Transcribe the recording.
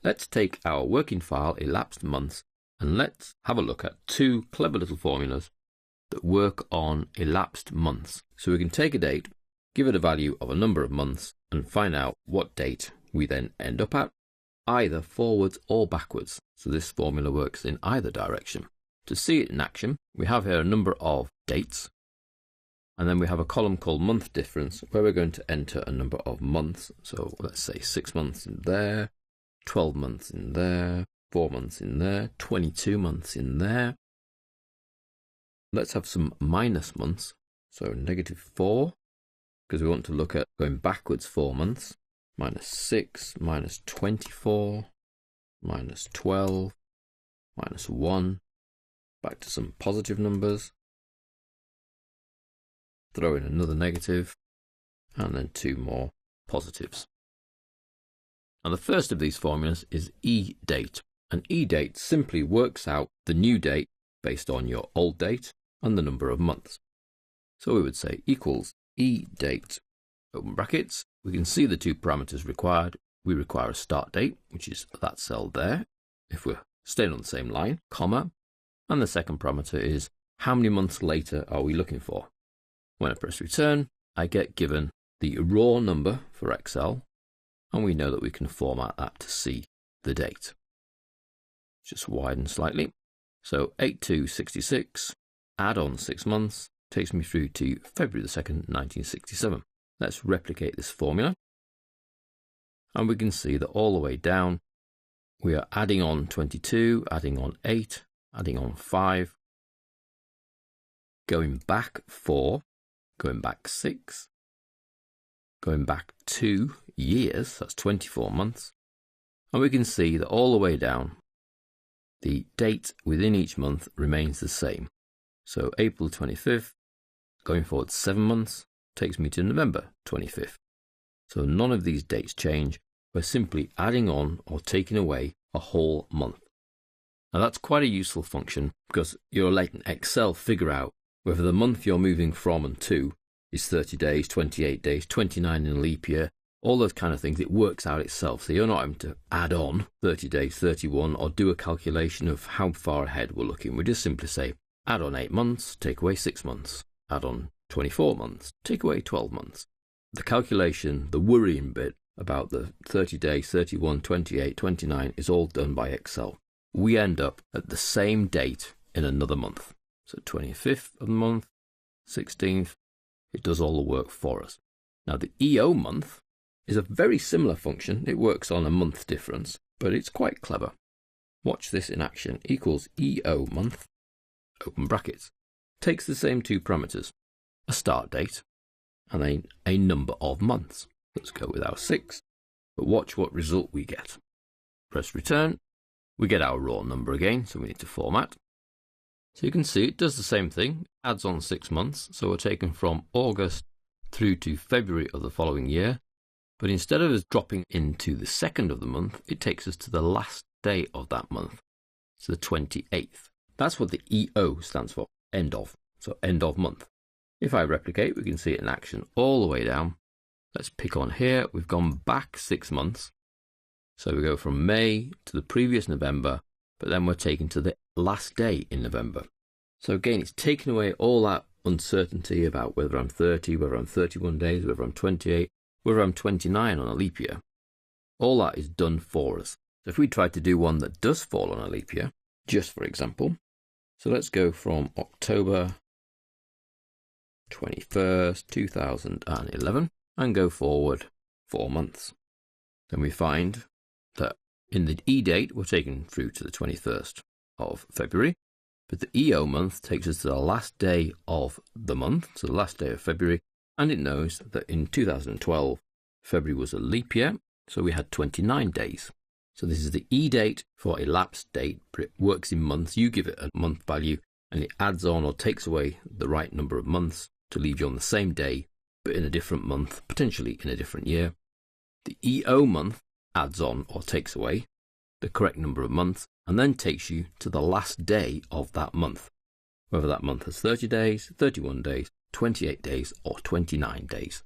Let's take our working file elapsed months and let's have a look at two clever little formulas that work on elapsed months. So we can take a date, give it a value of a number of months and find out what date we then end up at, either forwards or backwards. So this formula works in either direction. To see it in action, we have here a number of dates, and then we have a column called month difference where we're going to enter a number of months. So let's say 6 months in there, 12 months in there, 4 months in there, 22 months in there. Let's have some minus months, so -4, because we want to look at going backwards 4 months, -6, -24, -12, -1, back to some positive numbers, throw in another negative, and then 2 more positives. Now the first of these formulas is EDate, and EDate simply works out the new date based on your old date and the number of months. So we would say equals EDate, open brackets. We can see the two parameters required. We require a start date, which is that cell there, if we're staying on the same line, comma, and the second parameter is how many months later are we looking for. When I press return, I get given the raw number for Excel, and we know that we can format that to see the date. Just widen slightly. So 8266, add on 6 months, takes me through to February the 2nd, 1967. Let's replicate this formula. And we can see that all the way down, we are adding on 22, adding on 8, adding on 5, going back 4, going back 6, going back 2 years, that's 24 months. And we can see that all the way down, the date within each month remains the same. So April 25th, going forward 7 months, takes me to November 25th. So none of these dates change. We're simply adding on or taking away a whole month. Now that's quite a useful function because you're letting Excel figure out whether the month you're moving from and to is 30 days, 28 days, 29 in a leap year, all those kind of things. It works out itself. So you're not having to add on 30 days, 31, or do a calculation of how far ahead we're looking. We just simply say, add on 8 months, take away 6 months. Add on 24 months, take away 12 months. The calculation, the worrying bit about the 30 days, 31, 28, 29 is all done by Excel. We end up at the same date in another month. So 25th of the month, 16th, it does all the work for us. Now the EoMonth is a very similar function. It works on a month difference, but it's quite clever. Watch this in action. Equals EoMonth, open brackets. Takes the same two parameters, a start date and then a number of months. Let's go with our 6, but watch what result we get. Press return, we get our raw number again, so we need to format. So you can see it does the same thing, adds on 6 months, so we're taken from August through to February of the following year, but instead of us dropping into the 2nd of the month, it takes us to the last day of that month, so the 28th. That's what the EO stands for, end of, so end of month. If I replicate, we can see it in action all the way down. Let's pick on here. We've gone back 6 months. So we go from May to the previous November, but then we're taken to the last day in November. So again, it's taken away all that uncertainty about whether I'm 30, whether I'm 31 days, whether I'm 28, whether I'm 29 on a leap year. All that is done for us. So if we try to do one that does fall on a leap year, just for example, so let's go from October 21st, 2011 and go forward 4 months. Then we find that in the EDate we're taken through to the 21st of February, but the EoMonth takes us to the last day of the month, so the last day of February, and it knows that in 2012 February was a leap year, so we had 29 days. So this is the EDate for elapsed date, but it works in months. You give it a month value and it adds on or takes away the right number of months to leave you on the same day, but in a different month, potentially in a different year. The EoMonth adds on or takes away the correct number of months and then takes you to the last day of that month, whether that month has 30 days, 31 days, 28 days, or 29 days.